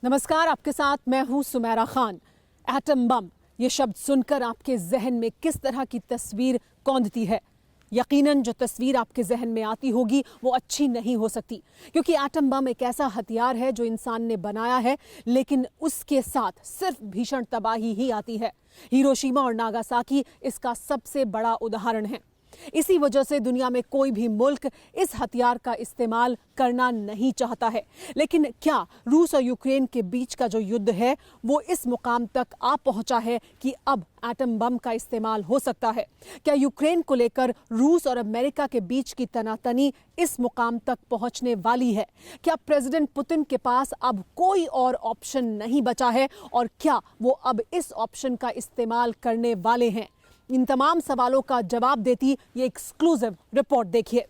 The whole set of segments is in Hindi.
नमस्कार, आपके साथ मैं हूं सुमेरा खान। एटम बम, ये शब्द सुनकर आपके जहन में किस तरह की तस्वीर कौंधती है? यकीनन जो तस्वीर आपके जहन में आती होगी वो अच्छी नहीं हो सकती, क्योंकि एटम बम एक ऐसा हथियार है जो इंसान ने बनाया है, लेकिन उसके साथ सिर्फ भीषण तबाही ही आती है। हिरोशिमा और नागासाकी इसका सबसे बड़ा उदाहरण है। इसी वजह से दुनिया में कोई भी मुल्क इस हथियार का इस्तेमाल करना नहीं चाहता है। लेकिन क्या रूस और यूक्रेन के बीच का जो युद्ध है वो इस मुकाम तक आ पहुंचा है कि अब एटम बम का इस्तेमाल हो सकता है? क्या यूक्रेन को लेकर रूस और अमेरिका के बीच की तनातनी इस मुकाम तक पहुंचने वाली है? क्या प्रेसिडेंट पुतिन के पास अब कोई और ऑप्शन नहीं बचा है और क्या वो अब इस ऑप्शन का इस्तेमाल करने वाले हैं? इन तमाम सवालों का जवाब देती ये एक्सक्लूसिव रिपोर्ट देखिए।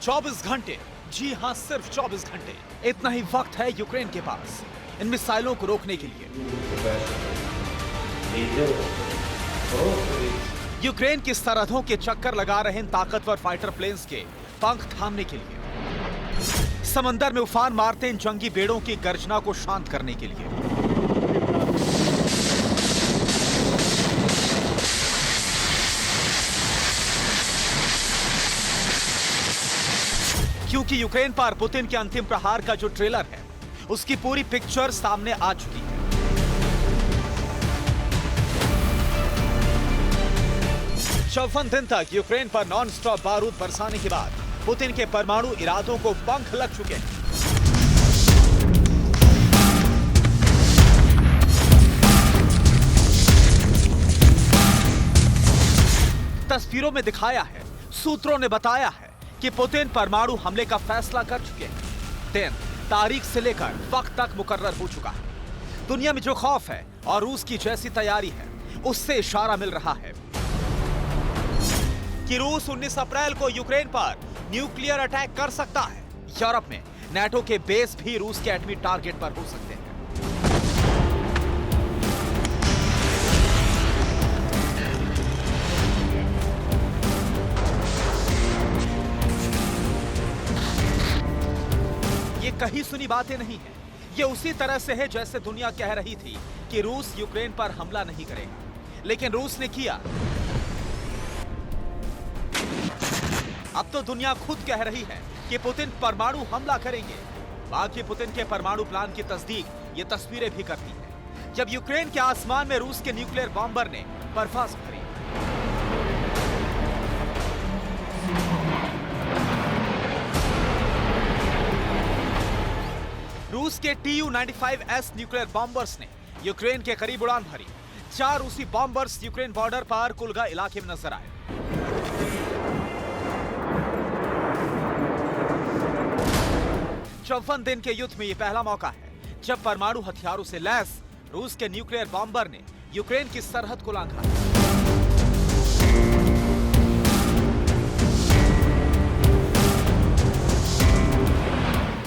चौबीस घंटे, जी हां, सिर्फ 24 घंटे। इतना ही वक्त है यूक्रेन के पास इन मिसाइलों को रोकने के लिए। यूक्रेन की सरहदों के चक्कर लगा रहे इन ताकतवर फाइटर प्लेन्स के पंख थामने के लिए, समंदर में उफान मारते इन जंगी बेड़ों की गर्जना को शांत करने के लिए। क्योंकि यूक्रेन पर पुतिन के अंतिम प्रहार का जो ट्रेलर है उसकी पूरी पिक्चर सामने आ चुकी है। चौवन दिन तक यूक्रेन पर नॉन स्टॉप बारूद बरसाने के बाद पुतिन के परमाणु इरादों को पंख लग चुके हैं। तस्वीरों में दिखाया है, सूत्रों ने बताया है कि पुतिन परमाणु हमले का फैसला कर चुके हैं। दिन, तारीख से लेकर वक्त तक मुकर्रर हो चुका है। दुनिया में जो खौफ है और रूस की जैसी तैयारी है उससे इशारा मिल रहा है कि रूस 19 अप्रैल को यूक्रेन पर न्यूक्लियर अटैक कर सकता है। यूरोप में नाटो के बेस भी रूस के एटमी टारगेट पर हो सकते हैं। कहीं सुनी बातें नहीं है, ये उसी तरह से है जैसे दुनिया कह रही थी कि रूस यूक्रेन पर हमला नहीं करेगा, लेकिन रूस ने किया। अब तो दुनिया खुद कह रही है कि पुतिन परमाणु हमला करेंगे। बाकी पुतिन के परमाणु प्लान की तस्दीक ये तस्वीरें भी करती है, जब यूक्रेन के आसमान में रूस के न्यूक्लियर बॉम्बर ने पर्दाफाश भरी। रूस के Tu-95S न्यूक्लियर बॉम्बर्स ने यूक्रेन के करीब उड़ान भरी। 4 रूसी बॉम्बर्स यूक्रेन बॉर्डर पर कुल्गा इलाके में नजर आए। चौवन दिन के युद्ध में यह पहला मौका है जब परमाणु हथियारों से लैस रूस के न्यूक्लियर बॉम्बर ने यूक्रेन की सरहद को लांघा।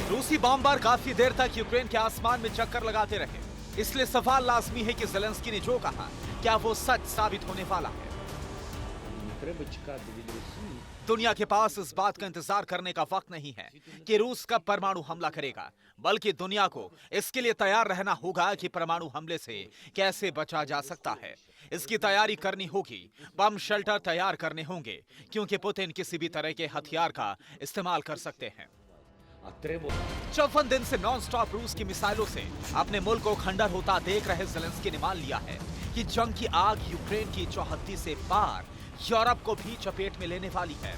रूसी बॉम्बर काफी देर तक यूक्रेन के आसमान में चक्कर लगाते रहे, इसलिए सवाल लाजमी है कि ज़ेलेंस्की ने जो कहा क्या वो सच साबित होने वाला है। दुनिया के पास इस बात का इंतजार करने का वक्त नहीं है कि रूस कब परमाणु हमला करेगा, बल्कि दुनिया को इसके लिए तैयार रहना होगा कि परमाणु हमले से कैसे बचा जा सकता है। इसकी तैयारी करनी होगी, बम शेल्टर तैयार करने होंगे, क्योंकि पुतिन किसी भी तरह के हथियार का इस्तेमाल कर सकते हैं। 54 दिन से नॉन स्टॉप रूस की मिसाइलों से अपने मुल्क को खंडर होता देख रहे ज़ेलेंस्की ने मान लिया है कि जंग की आग यूक्रेन की चौहद्दी से पार यूरोप को भी चपेट में लेने वाली है।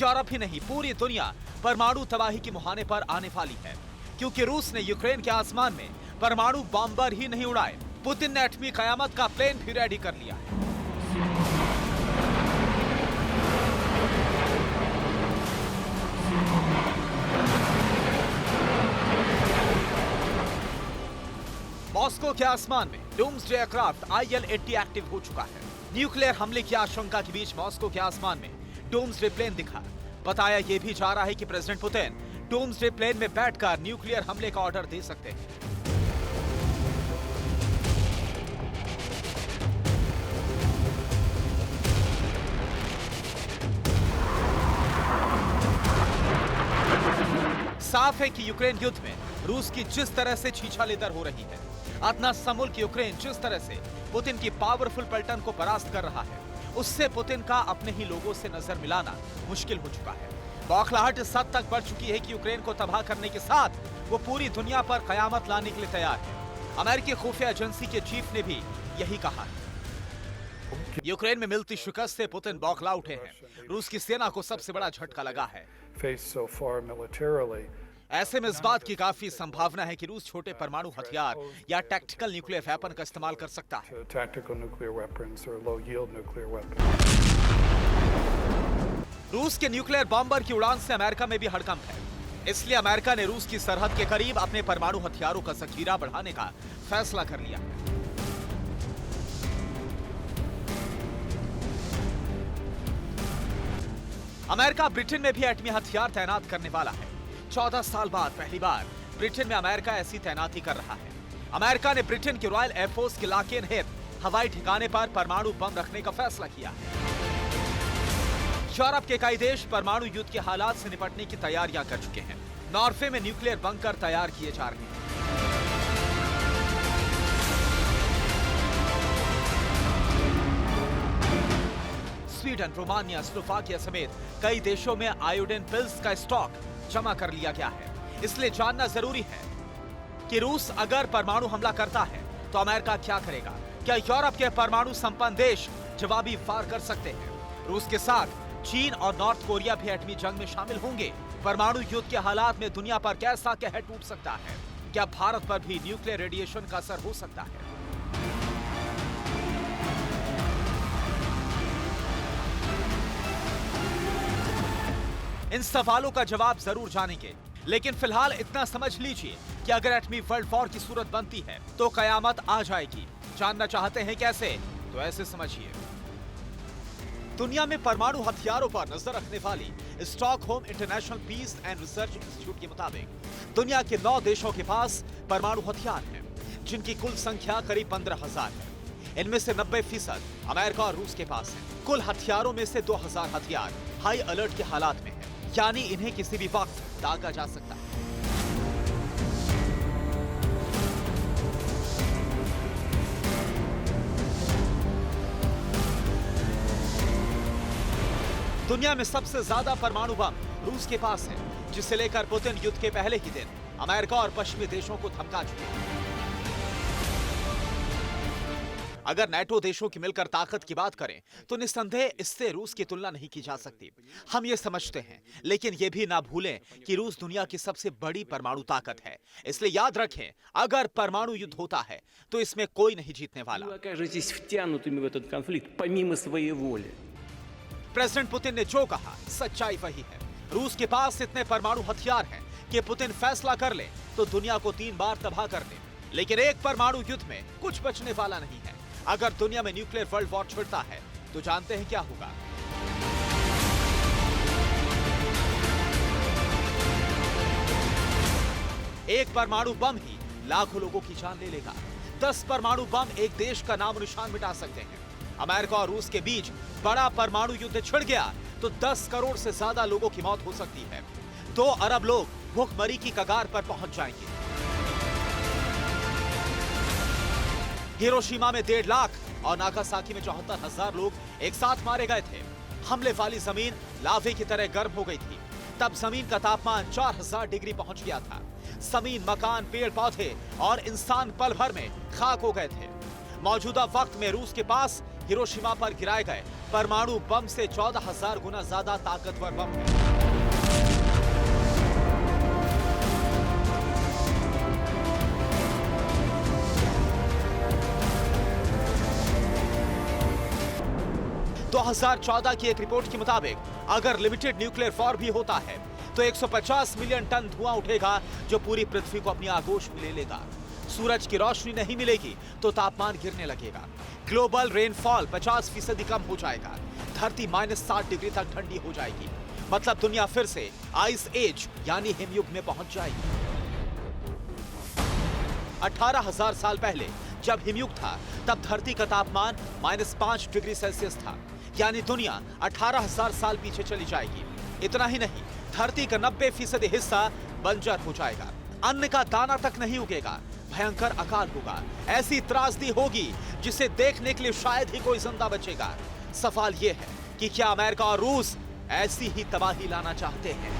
यूरोप ही नहीं, पूरी दुनिया परमाणु तबाही के मुहाने पर आने वाली है, क्योंकि रूस ने यूक्रेन के आसमान में परमाणु बॉम्बर ही नहीं उड़ाए, पुतिन ने एटमी कयामत का प्लेन भी रेडी कर लिया है। मॉस्को के आसमान में डूम्सडे एयरक्राफ्ट IL-80 एक्टिव हो चुका है। न्यूक्लियर हमले की आशंका के बीच मॉस्को के आसमान में डोम्सडे प्लेन दिखा। बताया यह भी जा रहा है कि प्रेसिडेंट पुतिन डोम्सडे प्लेन में बैठकर न्यूक्लियर हमले का ऑर्डर दे सकते हैं। साफ है कि यूक्रेन युद्ध में रूस की जिस तरह से छीछालेदर हो रही है, अदना समुल्क यूक्रेन जिस तरह से पुतिन की पावरफुल पलटन को परास्त कर रहा है, उससे पुतिन का अपने ही लोगों से नजर मिलाना मुश्किल हो चुका है। बौखलाहट इस हद तक बढ़ चुकी है कि यूक्रेन को तबाह करने के साथ वो पूरी दुनिया पर कयामत लाने के लिए तैयार है। अमेरिकी खुफिया एजेंसी के चीफ ने भी यही कहा है। यूक्रेन में मिलती शिकस्त से पुतिन बौखला उठे हैं। रूस की सेना को सबसे बड़ा झटका लगा है। ऐसे में इस बात की काफी संभावना है कि रूस छोटे परमाणु हथियार या टैक्टिकल न्यूक्लियर वेपन का इस्तेमाल कर सकता है। रूस के न्यूक्लियर बॉम्बर की उड़ान से अमेरिका में भी हड़कंप है। इसलिए अमेरिका ने रूस की सरहद के करीब अपने परमाणु हथियारों का जखीरा बढ़ाने का फैसला कर लिया। अमेरिका ब्रिटेन में भी एटमी हथियार तैनात करने वाला है। 14 साल बाद पहली बार ब्रिटेन में अमेरिका ऐसी तैनाती कर रहा है। अमेरिका ने ब्रिटेन के रॉयल एयरफोर्स के लाकेन हेड हवाई ठिकाने पर परमाणु बम रखने का फैसला किया है। यूरोप के कई देश परमाणु युद्ध के हालात से निपटने की तैयारियां कर चुके हैं। नॉर्वे में न्यूक्लियर बंकर तैयार किए जा रहे हैं। स्वीडन, रोमानिया, स्लोवाकिया समेत कई देशों में आयोडीन पिल्स का स्टॉक जमा कर लिया गया है। इसलिए जानना जरूरी है कि रूस अगर परमाणु हमला करता है तो अमेरिका क्या करेगा। क्या यूरोप के परमाणु संपन्न देश जवाबी वार कर सकते हैं? रूस के साथ चीन और नॉर्थ कोरिया भी एटमी जंग में शामिल होंगे। परमाणु युद्ध के हालात में दुनिया पर कैसा कहर टूट सकता है? क्या भारत पर भी न्यूक्लियर रेडिएशन का असर हो सकता है? इन सवालों का जवाब जरूर जानेंगे, लेकिन फिलहाल इतना समझ लीजिए कि अगर एटमी वर्ल्ड वॉर की सूरत बनती है तो कयामत आ जाएगी। जानना चाहते हैं कैसे? तो ऐसे समझिए। दुनिया में परमाणु हथियारों पर नजर रखने वाली Stockholm International Peace and Research Institute के मुताबिक दुनिया के 9 देशों के पास परमाणु हथियार हैं, जिनकी कुल संख्या करीब 15,000 है। इनमें से 90% अमेरिका और रूस के पास है। कुल हथियारों में से 2,000 हथियार हाई अलर्ट के हालात में है, यानी इन्हें किसी भी वक्त दागा जा सकता है। दुनिया में सबसे ज्यादा परमाणु बम रूस के पास है, जिसे लेकर पुतिन युद्ध के पहले ही दिन अमेरिका और पश्चिमी देशों को धमका चुके हैं। अगर नाटो देशों की मिलकर ताकत की बात करें तो निस्संदेह इससे रूस की तुलना नहीं की जा सकती। हम ये समझते हैं, लेकिन ये भी ना भूलें कि रूस दुनिया की सबसे बड़ी परमाणु ताकत है। इसलिए याद रखें, अगर परमाणु युद्ध होता है तो इसमें कोई नहीं जीतने वाला। प्रेसिडेंट पुतिन ने जो कहा सच्चाई वही है। रूस के पास इतने परमाणु हथियार हैं कि पुतिन फैसला कर ले तो दुनिया को 3 बार तबाह कर दे, लेकिन एक परमाणु युद्ध में कुछ बचने वाला नहीं है। अगर दुनिया में न्यूक्लियर वर्ल्ड वॉर छिड़ता है तो जानते हैं क्या होगा? एक परमाणु बम ही लाखों लोगों की जान ले लेगा। 10 परमाणु बम एक देश का नाम निशान मिटा सकते हैं। अमेरिका और रूस के बीच बड़ा परमाणु युद्ध छिड़ गया तो 10 करोड़ से ज्यादा लोगों की मौत हो सकती है। 2 अरब लोग भूखमरी की कगार पर पहुंच जाएंगे। हिरोशिमा में 1.5 लाख और नागासाकी में 74,000 लोग एक साथ मारे गए थे। हमले वाली जमीन लावे की तरह गर्म हो गई थी। तब जमीन का तापमान 4000 डिग्री पहुंच गया था। जमीन, मकान, पेड़ पौधे और इंसान पल भर में खाक हो गए थे। मौजूदा वक्त में रूस के पास हिरोशिमा पर गिराए गए परमाणु बम से 14,000 गुना ज्यादा ताकतवर बम है। तो 2014 की एक रिपोर्ट के मुताबिक अगर लिमिटेड न्यूक्लियर वॉर भी होता है तो 150 मिलियन टन धुआं उठेगा, जो पूरी पृथ्वी को अपनी आगोश में ले लेगा। सूरज की रोशनी नहीं मिलेगी तो तापमान गिरने लगेगा। ग्लोबल रेनफॉल 50% कम हो जाएगा। धरती -60 डिग्री तक ठंडी हो जाएगी। मतलब दुनिया फिर से आइस एज यानी हिमयुग में पहुंच जाएगी। 18,000 साल पहले जब हिमयुग था तब धरती का तापमान -5 डिग्री सेल्सियस था, यानी दुनिया 18,000 साल पीछे चली जाएगी। इतना ही नहीं, धरती का 90% हिस्सा बंजर हो जाएगा। अन्न का दाना तक नहीं उगेगा। भयंकर अकाल होगा। ऐसी त्रासदी होगी जिसे देखने के लिए शायद ही कोई जिंदा बचेगा। सवाल यह है कि क्या अमेरिका और रूस ऐसी ही तबाही लाना चाहते हैं?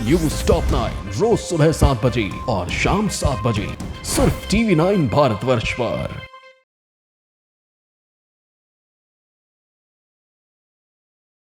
न्यूज टॉप 9 रोज सुबह 7 बजे और शाम 7 बजे सिर्फ TV9 भारतवर्ष पर।